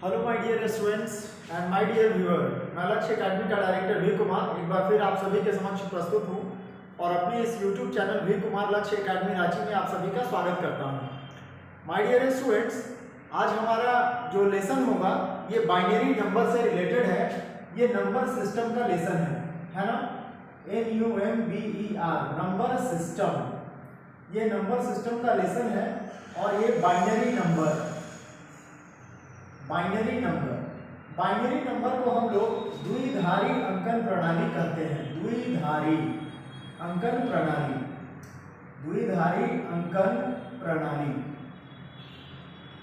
Hello my dear students and my dear viewer, मैं Lakshya academy का director we Kumar एक बार फिर आप सभी के समक्ष प्रस्तुत हूं और अपने इस यूट्यूब चैनल वी कुमार लक्ष्य एकेडमी रांची में आप सभी का स्वागत करता हूं। माय डियर स्टूडेंट्स, आज हमारा जो लेसन होगा ये बाइनरी नंबर से रिलेटेड है। ये नंबर सिस्टम का लेसन है ना। NUMBER नंबर सिस्टम, ये नंबर सिस्टम का लेसन है और ये बाइनरी नंबर को हम लोग द्विधारी अंकन प्रणाली कहते हैं। द्विधारी अंकन प्रणाली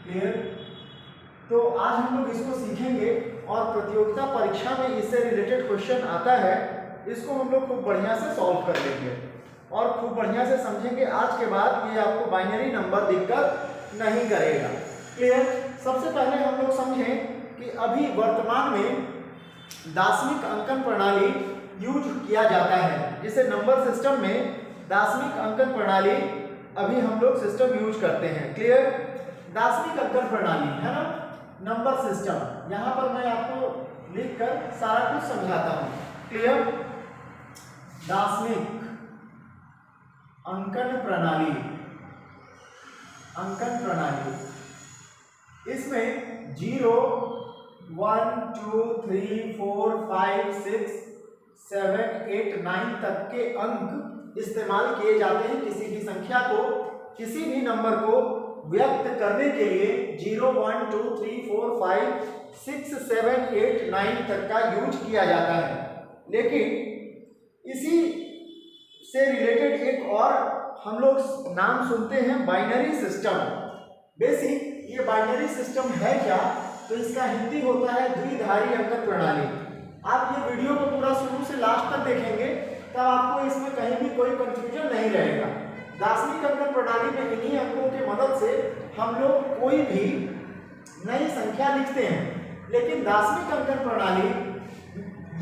क्लियर। तो आज हम लोग इसको सीखेंगे और प्रतियोगिता परीक्षा में इससे रिलेटेड क्वेश्चन आता है, इसको हम लोग खूब बढ़िया से सॉल्व कर लेंगे और खूब बढ़िया से समझेंगे। आज के बाद ये आपको बाइनरी नंबर दिक्कत नहीं करेगा। क्लियर। सबसे पहले हम लोग समझें कि अभी वर्तमान में दार्शनिक अंकन प्रणाली यूज किया जाता है। जिसे नंबर सिस्टम में दार्शनिक अंकन प्रणाली अभी हम लोग सिस्टम यूज करते हैं। क्लियर। दार्शनिक अंकन प्रणाली है ना, नंबर सिस्टम। यहां पर मैं आपको लिखकर सारा कुछ समझाता हूं। क्लियर। दार्शनिक अंकन प्रणाली इसमें 0 1 2 3 4 5 6 7 8 9 तक के अंक इस्तेमाल किए जाते हैं। किसी भी संख्या को, किसी भी नंबर को व्यक्त करने के लिए 0 1 2 3 4 5 6 7 8 9 तक का यूज किया जाता है। लेकिन इसी से रिलेटेड एक और हम लोग नाम सुनते हैं, बाइनरी सिस्टम। बेसिक ये बाइनरी सिस्टम है क्या, तो इसका हिंदी होता है द्विधारी अंकन प्रणाली। आप ये वीडियो को पूरा शुरू से लास्ट तक देखेंगे तब आपको इसमें कहीं भी कोई कंफ्यूजन नहीं रहेगा। दार्शनिक अंकन प्रणाली में इन्हीं अंकों की मदद से हम लोग कोई भी नई संख्या लिखते हैं। लेकिन दार्शनिक अंकन प्रणाली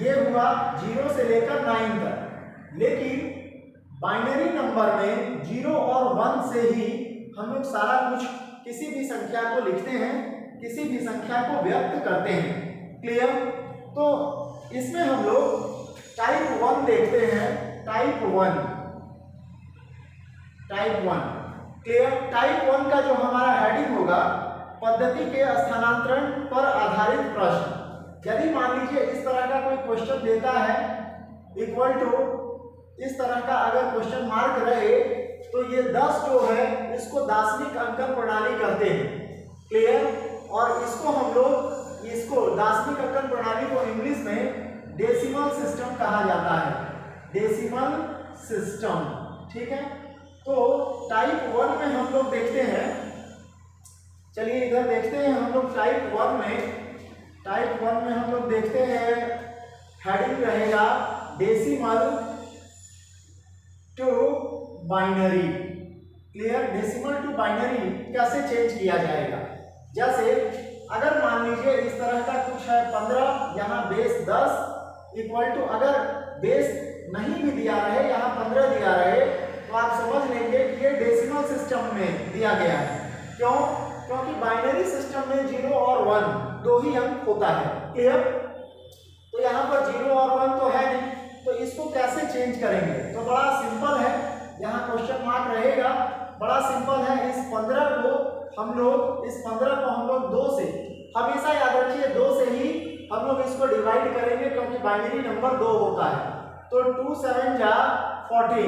ये हुआ 0 से लेकर 9 तक। लेकिन बाइनरी नंबर में 0 और 1 से ही हम लोग सारा कुछ किसी भी संख्या को लिखते हैं, किसी भी संख्या को व्यक्त करते हैं। क्लियर। तो इसमें हम लोग टाइप 1 देखते हैं। Type 1 clear. टाइप 1 का जो हमारा हेडिंग होगा, पद्धति के स्थानांतरण पर आधारित प्रश्न। यदि मान लीजिए इस तरह का कोई क्वेश्चन देता है, इक्वल टू इस तरह का अगर क्वेश्चन मार्क रहे, तो ये 10 जो है इसको दार्शनिक अंकन प्रणाली कहते हैं। क्लियर। और इसको हम लोग, इसको दार्शनिक अंकन प्रणाली को इंग्लिश में डेसिमल सिस्टम कहा जाता है। डेसिमल सिस्टम, ठीक है। तो टाइप 1 में हम लोग देखते हैं, चलिए इधर देखते हैं हम लोग। टाइप 1 में हम लोग देखते हैं, हेडिंग रहेगा decimal to binary. Clear. Decimal to binary कैसे चेंज किया जाएगा, जैसे अगर मान लीजिए इस तरह का कुछ है 15, यहाँ बेस 10 इक्वल टू, अगर बेस नहीं भी दिया रहे, यहाँ 15 दिया रहे, तो आप समझ लेंगे कि ये डेसिमल सिस्टम में दिया गया है। क्यों? क्योंकि बाइनरी सिस्टम में 0 और 1 दो ही अंक होता है। क्लियर। तो यहाँ पर 0 और 1 तो है नहीं, तो इसको कैसे चेंज करेंगे? तो बड़ा सिंपल है, यहाँ क्वेश्चन मार्क रहेगा, बड़ा सिंपल है। इस 15 को हम लोग 2 से, हमेशा याद रखिए 2 से ही हम लोग इसको डिवाइड करेंगे, क्योंकि बाइनरी नंबर 2 होता है। तो 2 7 जा 14।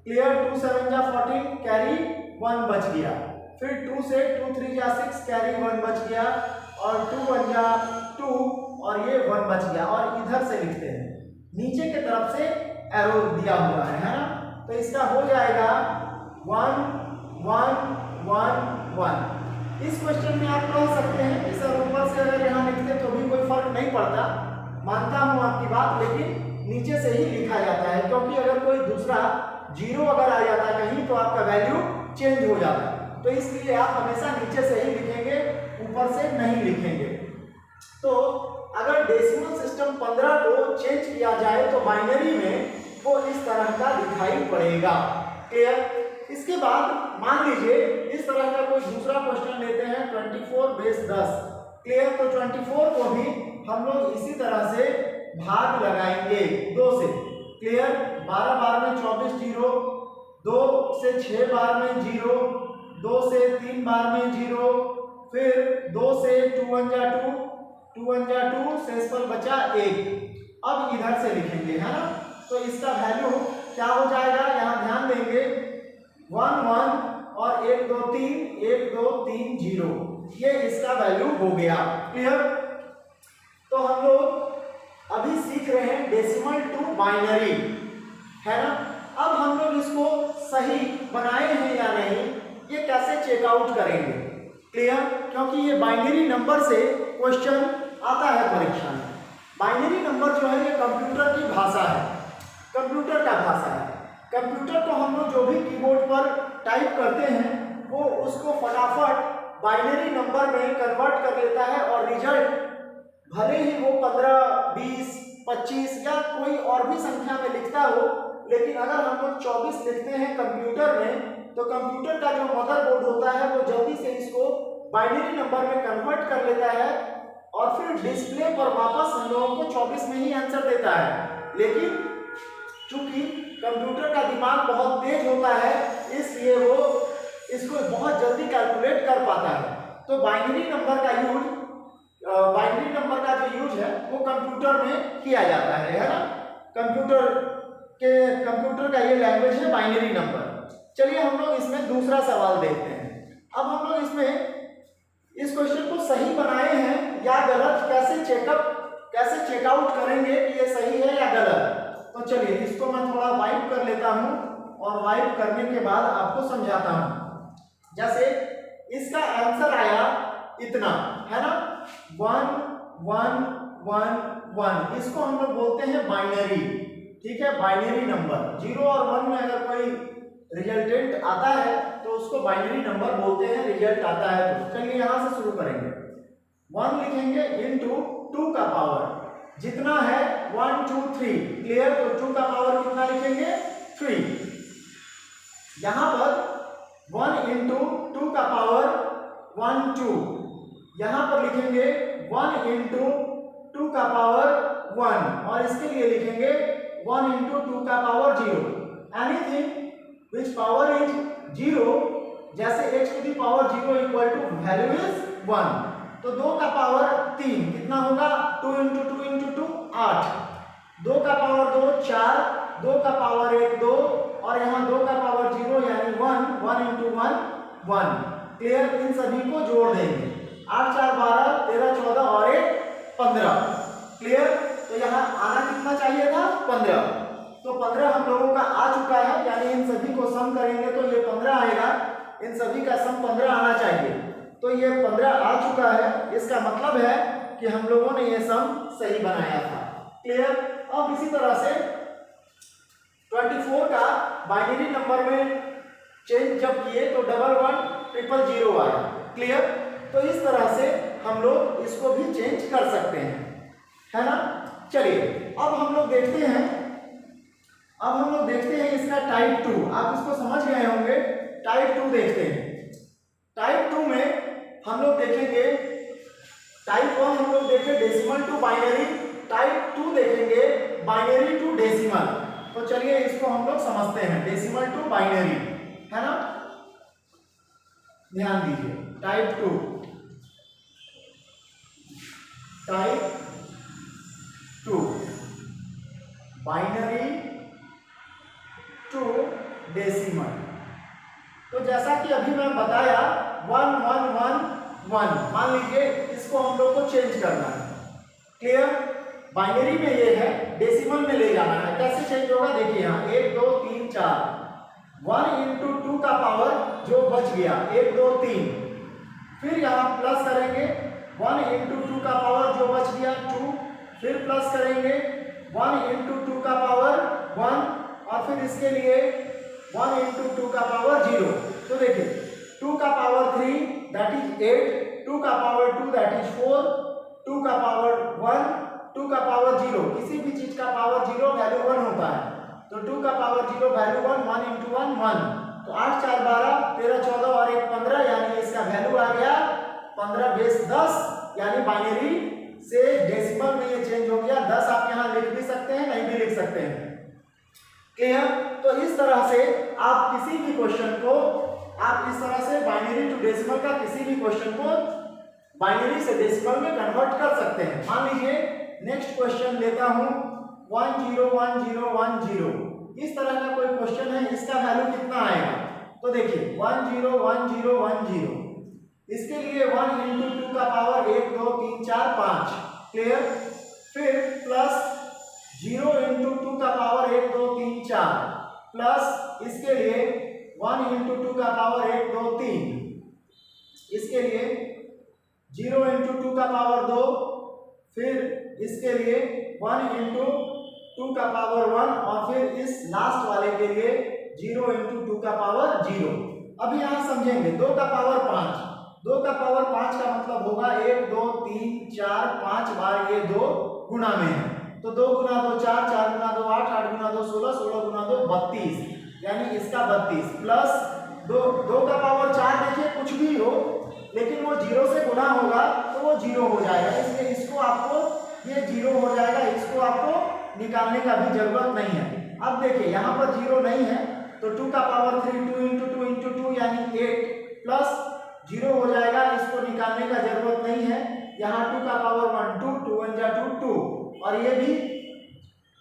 क्लियर। 2 7 जा 14, कैरी 1 बच गया। फिर 2 से 2 3 जा 6, कैरी 1 बच गया, और 2 1 जा 2, और ये 1 बच गया। और इधर से लिखते हैं, नीचे के तरफ से एरो दिया हुआ है ना। तो इसका हो जाएगा 1 1 1 1। इस क्वेश्चन में आप कह सकते हैं कि सर ऊपर से अगर यहाँ लिखते तो भी कोई फर्क नहीं पड़ता, मानता हूं आपकी बात, लेकिन नीचे से ही लिखा जाता है, क्योंकि अगर कोई दूसरा 0 अगर आ जाता है कहीं तो आपका वैल्यू चेंज हो जाता है। तो इसलिए आप हमेशा नीचे से ही लिखेंगे, ऊपर से नहीं लिखेंगे। तो अगर डेसिमल सिस्टम 15 को चेंज किया जाए तो बाइनरी में वो इस तरह का दिखाई पड़ेगा। क्लियर। इसके बाद मान लीजिए इस तरह का कोई दूसरा क्वेश्चन लेते हैं, 24 बेस 10। क्लियर। तो 24 को भी हम लोग इसी तरह से भाग लगाएंगे 2 से। क्लियर। 12 बार में 24 जीरो, 2 से 6 बार में 0, 2 से 3 बार में 0, फिर 2 से 2 1 जा 2, 2 1 जा 2, शेष पर बचा 1। अब इधर से लिखेंगे, है ना। तो इसका वैल्यू क्या हो जाएगा, यहाँ ध्यान देंगे 1 1 और 1 2 3, 1 2 3 0, ये इसका वैल्यू हो गया। क्लियर। तो हम लोग अभी सीख रहे हैं डेसिमल टू बाइनरी, है ना। अब हम लोग इसको सही बनाए हैं या नहीं, ये कैसे चेकआउट करेंगे। क्लियर। क्योंकि ये बाइनरी नंबर से क्वेश्चन आता है परीक्षा में। बाइनरी नंबर जो है ये कंप्यूटर की भाषा है, कंप्यूटर का भाषा है। कंप्यूटर को हम लोग जो भी कीबोर्ड पर टाइप करते हैं वो उसको फटाफट बाइनरी नंबर में कन्वर्ट कर लेता है और रिजल्ट भले ही वो 15 20 25 या कोई और भी संख्या में लिखता हो, लेकिन अगर हम लोग 24 लिखते हैं कंप्यूटर में तो कंप्यूटर का जो मदरबोर्ड होता है वो जल्दी से इसको बाइनरी नंबर में कन्वर्ट कर लेता है और फिर डिस्प्ले पर वापस हम लोगों को 24 में ही आंसर देता है। लेकिन चूंकि कंप्यूटर का दिमाग बहुत तेज होता है इसलिए वो इसको बहुत जल्दी कैलकुलेट कर पाता है। तो बाइनरी नंबर का जो यूज है वो कंप्यूटर में किया जाता है ना। कंप्यूटर का ये लैंग्वेज है बाइनरी नंबर। चलिए हम लोग इसमें दूसरा सवाल देखते हैं। अब हम लोग इसमें इस क्वेश्चन को सही बनाए हैं या गलत, कैसे चेकआउट करेंगे कि ये सही है या गलत। तो चलिए इसको मैं थोड़ा वाइप कर लेता हूं और वाइप करने के बाद आपको समझाता हूं। जैसे इसका आंसर आया इतना, है ना, 1 1 1 1, इसको हम लोग बोलते हैं बाइनरी। ठीक है, बाइनरी नंबर 0 और 1 में अगर कोई रिजल्टेंट आता है तो उसको बाइनरी नंबर बोलते हैं, रिजल्ट आता है तो। चलिए यहां से शुरू करेंगे। 1 लिखेंगे इनटू 2 का पावर जितना है 1 2 3। क्लियर। तो 2 का पावर कितना लिखेंगे 3। यहां पर 1 इंटू 2 का पावर 1 2, यहां पर लिखेंगे 1 इंटू 2 का पावर 1 और इसके लिए लिखेंगे 1 इंटू 2 का power 0। Anything which power is 0, जैसे h to the power 0 equal to value is 1। तो 2 का पावर 3 कितना होगा 2 इंटू 2 इंटू 2 8, 2 का पावर 2 4, 2 का पावर 1 2 और यहाँ 2 का पावर 0 यानी 1 1 इंटू 1 1। क्लियर। इन सभी को जोड़ देंगे 8 4 12 13 14 और 1 15। क्लियर। तो यहाँ आना कितना चाहिए था 15, तो 15 हम लोगों का आ चुका है, यानी इन सभी को सम करेंगे तो ये 15 आएगा। इन सभी का सम 15 आना चाहिए, तो ये 15 आ चुका है। इसका मतलब है कि हम लोगों ने ये सम सही बनाया था। क्लियर। अब इसी तरह से 24 का बाइनरी नंबर में चेंज जब किए तो 1 1 0 0 0 आया। क्लियर। तो इस तरह से हम लोग इसको भी चेंज कर सकते हैं, है ना। चलिए अब हम लोग देखते हैं इसका टाइप 2। आप इसको समझ गए होंगे। टाइप 2 देखते हैं। टाइप 2 में हम लोग देखेंगे, टाइप 1 हम लोग देखें डेसिमल टू बाइनरी, टाइप 2 देखेंगे बाइनरी टू डेसिमल। तो चलिए इसको हम लोग समझते हैं, डेसिमल टू बाइनरी, है ना। ध्यान दीजिए, टाइप 2 बाइनरी टू डेसिमल। तो जैसा कि अभी मैं बताया 1 1 1 1, मान लीजिए इसको हम लोग को चेंज करना है। क्लियर। बाइनरी में ये है, डेसिमल में ले जाना है। कैसे चेंज होगा देखिए, यहाँ 1 2 3 4, 1 इंटू 2 का पावर जो बच गया 1 2 3, फिर यहाँ प्लस करेंगे 1 इंटू 2 का पावर जो बच गया 2, फिर प्लस करेंगे 1 इंटू 2 का पावर 1 और फिर इसके लिए 1 इंटू 2 का पावर 0। तो देखिए 2 का पावर 3 दैट इज 8, 2 का पावर 2 दैट इज 4, 2 का पावर 1, 2 का पावर 0, किसी भी चीज का पावर 0 वैल्यू 1 होता है। तो 2 का पावर 0 वैल्यू 1, 1 इंटू 1 1। तो 8 4 12 13 14 और 1 15, यानी इसका वैल्यू आ गया 15 बेस 10 यानी बाइनरी से डेसिमल में ये चेंज हो गया। 10 आप यहाँ लिख भी सकते हैं, नहीं भी लिख सकते हैं। क्लियर? तो इस तरह से आप किसी भी क्वेश्चन को आप इस तरह से बाइनरी टू डेसिमल का किसी भी क्वेश्चन को बाइनरी से डेसिमल में कन्वर्ट कर सकते हैं। मान लीजिए नेक्स्ट क्वेश्चन लेता हूं 101010। इस तरह का कोई क्वेश्चन है, इसका वैल्यू कितना आएगा? तो देखिए 101010, इसके लिए 1 × 2 का पावर 1 2 3 4 5। क्लियर? फिर प्लस 0 × 2 का पावर 1 2 3 4 प्लस इसके लिए 1 × 2 का पावर 1 2 3, इसके लिए 0 × 2 का पावर 2, फिर इसके लिए 1 × 2 का पावर 1 और फिर इस लास्ट वाले के लिए 0 × 2 का पावर 0। अभी यहाँ समझेंगे 2 का पावर 5। 2 का पावर 5 का मतलब होगा 1 2 3 4 5 बार ये 2 गुना में है, तो 2 गुना 2 4, 4 गुना 2 8, 8 गुना 2 16, 16 गुना 2 32, यानी इसका 32 प्लस 2 का पावर 4। देखिए कुछ भी हो लेकिन वो 0 से गुना होगा तो वो 0 हो जाएगा, इसलिए इसको आपको ये 0 हो जाएगा, इसको आपको निकालने का भी जरूरत नहीं है। अब देखिए यहाँ पर 0 नहीं है तो 2 का पावर 3 2 × 2 × 2 यानी 8 प्लस 0 हो जाएगा, इसको निकालने का जरूरत नहीं है। यहाँ 2 का पावर 1 2 2 1 जा 2 2, और ये भी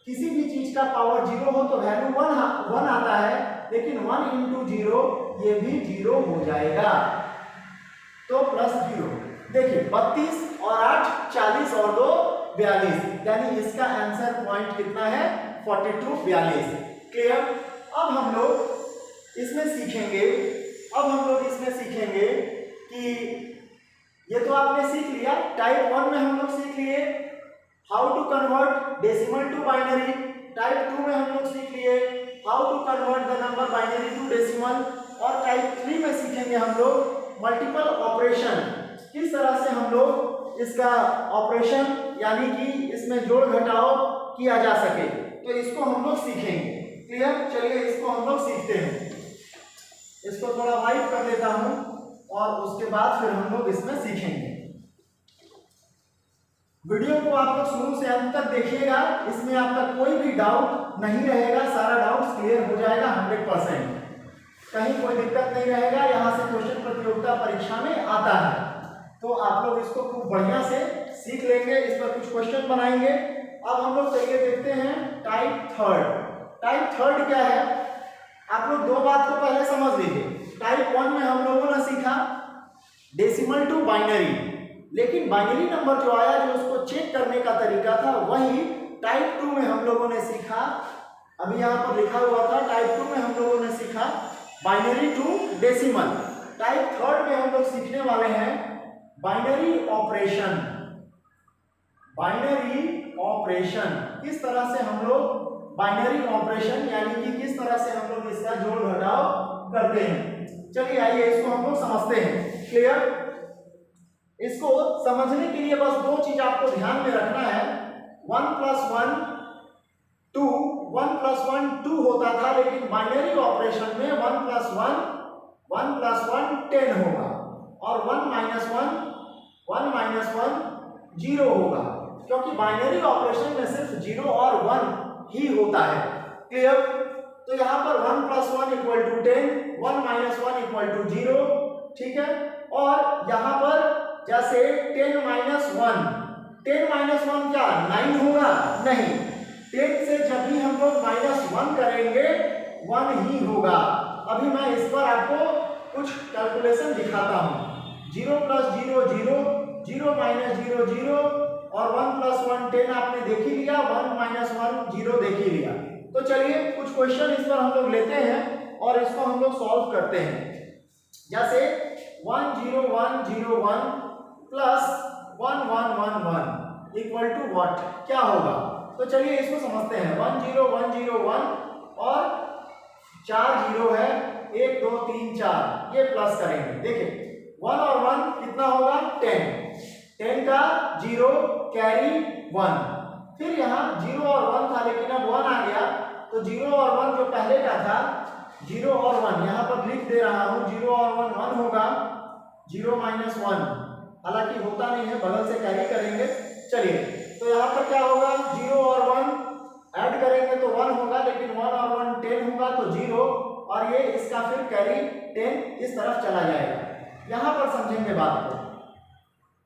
किसी भी चीज का पावर 0 हो तो वैल्यू 1 आता है, लेकिन 1 × 0 ये भी 0 हो जाएगा, तो प्लस 0। देखिए 32 और 8 40 और 2 42, यानी इसका आंसर पॉइंट कितना है 42 42। क्लियर? अब हम लोग इसमें सीखेंगे कि ये तो आपने सीख लिया, टाइप 1 में हम लोग सीख लिए how to convert decimal to binary. Type 2 में हम लोग सीख लिए how to convert the number binary to decimal, और टाइप 3 में सीखेंगे हम लोग मल्टीपल ऑपरेशन, किस तरह से हम लोग इसका ऑपरेशन यानी कि इसमें जोड़ घटाव किया जा सके, तो इसको हम लोग सीखेंगे। क्लियर? चलिए इसको हम लोग सीखते हैं। इसको थोड़ा वाइट कर देता हूं और उसके बाद फिर हम लोग इसमें सीखेंगे। वीडियो को आप लोग शुरू से अंत तक देखिएगा, इसमें आपका कोई भी डाउट नहीं रहेगा, सारा डाउट क्लियर हो जाएगा 100%, कहीं कोई दिक्कत नहीं रहेगा। यहाँ से क्वेश्चन प्रतियोगिता परीक्षा में आता है, तो आप लोग इसको खूब बढ़िया से सीख लेंगे, इस पर कुछ क्वेश्चन बनाएंगे। अब हम लोग चलिए देखते हैं टाइप 3। टाइप 3 क्या है? आप लोग दो बात को पहले समझ लीजिए। टाइप 1 में हम लोगों ने सीखा डेसिमल टू बाइनरी, लेकिन बाइनरी नंबर जो आया जो उसको चेक करने का तरीका था, वही टाइप 2 में हम लोगों ने सीखा। अभी यहाँ पर लिखा हुआ था टाइप 2 में हम लोगों ने सीखा बाइनरी टू डेसिमल। टाइप 3 में हम लोग सीखने वाले हैं बाइनरी ऑपरेशन। बाइनरी ऑपरेशन, किस तरह से हम लोग बाइनरी ऑपरेशन यानी कि किस तरह से हम लोग इसका जोड़ घटाव करते हैं। चलिए आइए इसको हम लोग समझते हैं। क्लियर? इसको समझने के लिए बस दो चीज आपको ध्यान में रखना है। 1 + 1 2, 1 + 1 2 होता था, लेकिन बाइनरी ऑपरेशन में 1 + 1 10 होगा, और 1 - 1 0 होगा, क्योंकि बाइनरी ऑपरेशन में सिर्फ 0 और 1 ही होता है। क्लियर? तो यहाँ पर 1 + 1 = 10, 1 - 1 = 0, ठीक है। और यहाँ पर जैसे 10 - 1 क्या 9 होगा? नहीं, 10 से जब भी हम लोग -1 करेंगे 1 ही होगा। अभी मैं इस पर आपको कुछ कैलकुलेशन दिखाता हूँ। 0 + 0 0, 0 - 0 0, और 1 + 1 10 आपने देख ही लिया, 1 - 1 0 देख ही लिया। तो चलिए कुछ क्वेश्चन इस पर हम लोग लेते हैं और इसको हम लोग सॉल्व करते हैं। जैसे 1 0 1 0 1 प्लस 1 1 1 1 इक्वल टू व्हाट? क्या होगा? तो चलिए इसको समझते हैं। 1 0 1 0 1 और 4 0 है, 1 2 3 4, ये प्लस करेंगे। देखिए 1 और 1 कितना होगा? 10, 10 का 0 कैरी 1, फिर यहाँ 0 और 1 था लेकिन अब 1 आ गया, तो 0 और 1 जो पहले का था 0 और 1 यहाँ पर लिख दे रहा हूँ। 0 और 1 1 होगा, 0 - 1 हालांकि होता नहीं है, बगल से कैरी करेंगे। चलिए, तो यहाँ पर क्या होगा, 0 और 1 ऐड करेंगे तो 1 होगा, लेकिन 1 और 1 10 होगा तो 0, और ये इसका फिर कैरी 10 इस तरफ चला जाएगा। यहाँ पर समझेंगे बात को।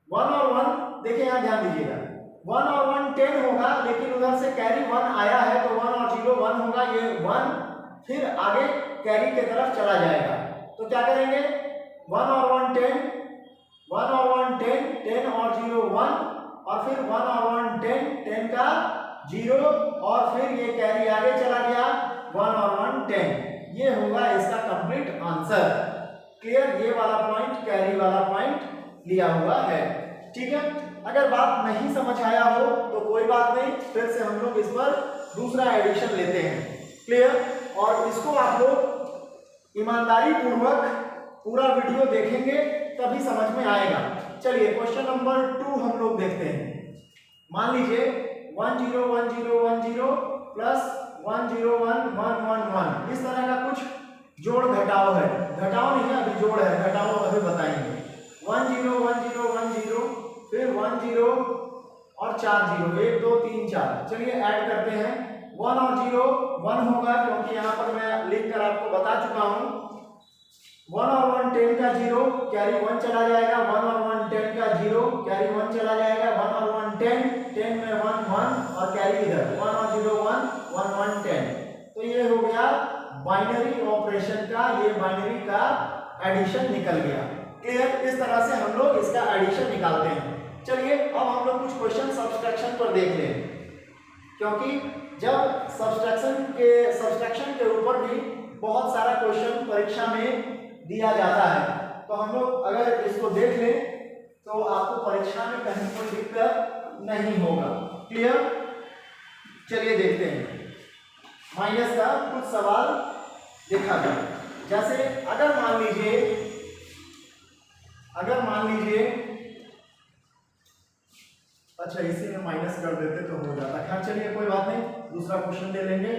1 और 1 देखिए, यहाँ ध्यान दीजिएगा, 1 और 1 10 होगा, लेकिन उधर से कैरी 1 आया है तो 1 और 0 1 होगा, ये 1 फिर आगे कैरी के तरफ चला जाएगा। तो क्या करेंगे, 1 और 1 10, 1 और 1 10, 10 और 0 1, और फिर 1 और 1 10, 10 का 0, और फिर ये कैरी आगे चला गया, 1 और 1 10। ये होगा इसका कंप्लीट आंसर। क्लियर, ये वाला पॉइंट कैरी वाला पॉइंट लिया हुआ है। ठीक है, अगर बात नहीं समझ आया हो तो कोई बात नहीं, फिर से हम लोग इस पर दूसरा एडिशन लेते हैं। क्लियर, और इसको आप लोग ईमानदारी पूर्वक पूरा वीडियो देखेंगे तभी समझ में आएगा। चलिए, क्वेश्चन नंबर 2 हम लोग देखते हैं। मान लीजिए 1 0 1 0 1 0 प्लस 1 0 1 1 1 1, इस तरह का कुछ जोड़ घटाव है। घटाव नहीं है, अभी जोड़ है, घटाव अभी बताएंगे। 1 0 1 0 1 0, फिर 1 0 और 4 0, 1 2 3 4। चलिए ऐड करते हैं। 1 और 0 1 होगा, क्योंकि यहाँ पर मैं लिख कर आपको बता चुका हूँ। 1 और 1 10 का 0, कैरी 1 चला जाएगा। 1 और 1 10 का 0, कैरी 1 चला जाएगा। 1 और 1 10, 10 में 1 1, और कैरी इधर 1 और 0 1 1 1 10। तो ये हो गया बाइनरी ऑपरेशन का, ये बाइनरी का एडिशन निकल गया। क्लियर, इस तरह से हम लोग इसका एडिशन निकालते हैं। चलिए, अब हम लोग कुछ क्वेश्चन सब्सट्रैक्शन पर देख लें, क्योंकि जब सब्सट्रैक्शन के ऊपर भी बहुत सारा क्वेश्चन परीक्षा में दिया जाता है, तो हम लोग अगर इसको देख लें तो आपको परीक्षा में कहीं कोई दिक्कत नहीं होगा। क्लियर, चलिए देखते हैं। माइनस का कुछ सवाल देखा जाए। जैसे अगर मान लीजिए अच्छा, इसी में माइनस कर देते तो हो जाता। खैर चलिए, कोई बात नहीं, दूसरा क्वेश्चन ले लेंगे।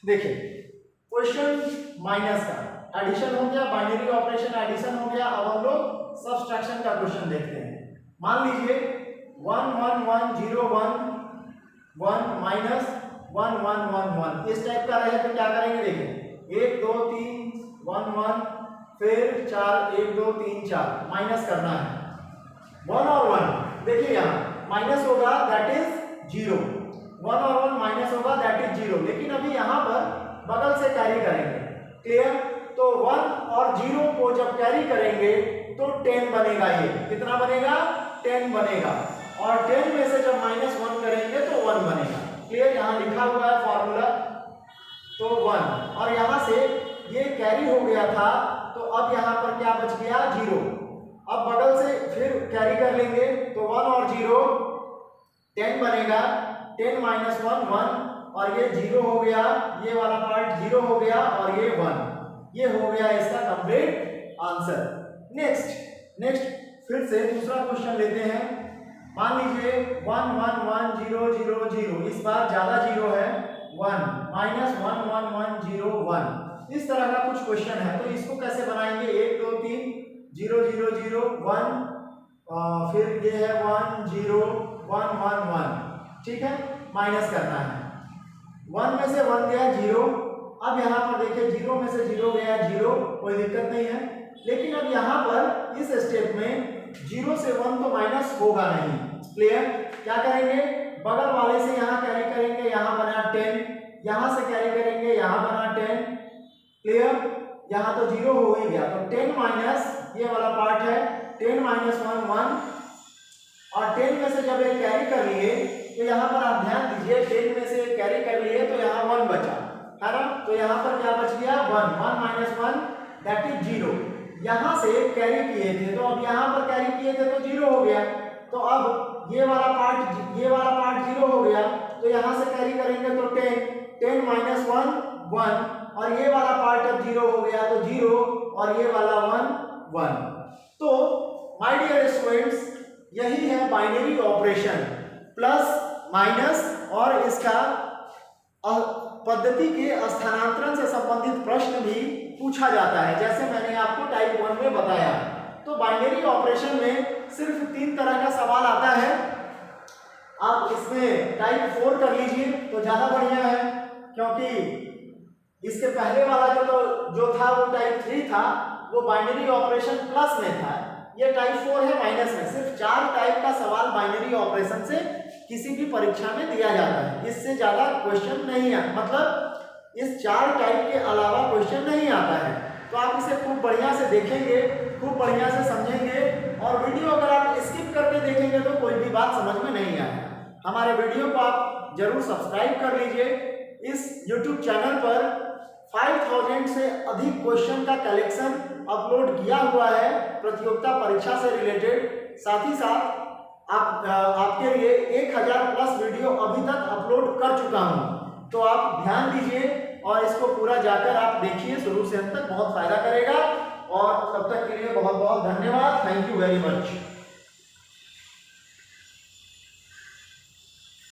देखिए, क्वेश्चन माइनस का एडिशन हो गया, बाइनरी ऑपरेशन एडिशन हो गया। अब हम लोग सब्सट्रैक्शन का क्वेश्चन देखते हैं। मान लीजिए 1 1 1 0 1 1 माइनस 1 1 1 1, इस टाइप का रहे तो क्या करेंगे, देखिए 1 2 3 1 1, फिर 4 1 2 3 4, माइनस करना है। 1 और 1 देखिए, यहाँ माइनस होगा दैट इज 0, 1 और 1 माइनस होगा दैट इज 0, लेकिन अभी यहाँ पर बगल से कैरी करेंगे। क्लियर, तो 1 और 0 को जब कैरी करेंगे तो 10 बनेगा। ये कितना बनेगा, 10 बनेगा, और 10 में से जब -1 करेंगे तो 1 बनेगा। क्लियर, यहाँ लिखा हुआ है फॉर्मूला, तो 1, और यहाँ से ये कैरी हो गया था, तो अब यहाँ पर क्या बच गया, 0। अब बगल से फिर कैरी कर लेंगे तो 1 और 0 10 बनेगा, 10 - 1 1, और ये 0 हो गया, ये वाला पार्ट 0 हो गया, और ये 1, ये हो गया इसका कंप्लीट आंसर। नेक्स्ट फिर से दूसरा क्वेश्चन लेते हैं। मान लीजिए 1 1 1 0 0 0, इस बार ज्यादा 0 है, 1 -1 1 1 0 1, इस तरह का कुछ क्वेश्चन है। तो इसको कैसे बनाएंगे, 1 2 3 0 0 0 1, फिर ये है 1 0 1 1 1, ठीक है, माइनस करना है। 1 में से 1 गया 0, अब यहाँ पर देखिए 0 में से 0 गया 0, कोई दिक्कत नहीं है, लेकिन अब यहाँ पर इस स्टेप में 0 से 1 तो माइनस होगा नहीं। क्लियर, क्या करेंगे, बगल वाले से यहाँ कैरी करेंगे, यहाँ बना 10, यहाँ से कैरी करेंगे, यहाँ बना 10। क्लियर, यहाँ तो 0 हो ही गया, तो 10 माइनस ये वाला पार्ट है, 10 - 1 1, और 10 में से जब एक कैरी कर लिए तो यहाँ पर आप ध्यान दीजिए, 10 में से कैरी कर लिए तो यहाँ 1 बचा है ना, तो यहाँ पर क्या बच गया, 1 1 - 1 दैट इज 0। यहाँ से कैरी किए थे, तो अब यहाँ पर कैरी किए थे तो 0 हो गया, तो अब ये वाला पार्ट 0 हो गया, तो यहाँ से कैरी करेंगे तो 10 - 1 1, और ये वाला पार्ट अब 0 हो गया तो 0, और ये वाला 1 1। तो माय डियर स्टूडेंट्स, यही है बाइनरी ऑपरेशन, प्लस माइनस, और इसका पद्धति के स्थानांतरण से संबंधित प्रश्न भी पूछा जाता है, जैसे मैंने आपको टाइप 1 में बताया। तो बाइनरी ऑपरेशन में सिर्फ 3 तरह का सवाल आता है। आप इसमें टाइप 4 कर लीजिए तो ज़्यादा बढ़िया है, क्योंकि इसके पहले वाला जो था वो टाइप 3 था, वो बाइनरी ऑपरेशन प्लस में था। ये टाइप 4 है माइनस में। सिर्फ 4 टाइप का सवाल बाइनरी ऑपरेशन से किसी भी परीक्षा में दिया जाता है, इससे ज़्यादा क्वेश्चन नहीं है, मतलब इस 4 टाइप के अलावा क्वेश्चन नहीं आता है। तो आप इसे खूब बढ़िया से देखेंगे, खूब बढ़िया से समझेंगे, और वीडियो अगर आप स्किप करके देखेंगे तो कोई भी बात समझ में नहीं आएगी। हमारे वीडियो को आप जरूर सब्सक्राइब कर लीजिए। इस YouTube चैनल पर 5000 से अधिक क्वेश्चन का कलेक्शन अपलोड किया हुआ है प्रतियोगिता परीक्षा से रिलेटेड। साथ ही साथ आपके लिए 1000 प्लस वीडियो अभी तक अपलोड कर चुका हूं, तो आप ध्यान दीजिए और इसको पूरा जाकर आप देखिए शुरू से अंत तक, बहुत फायदा करेगा। और तब तक के लिए बहुत बहुत धन्यवाद। Thank you very much.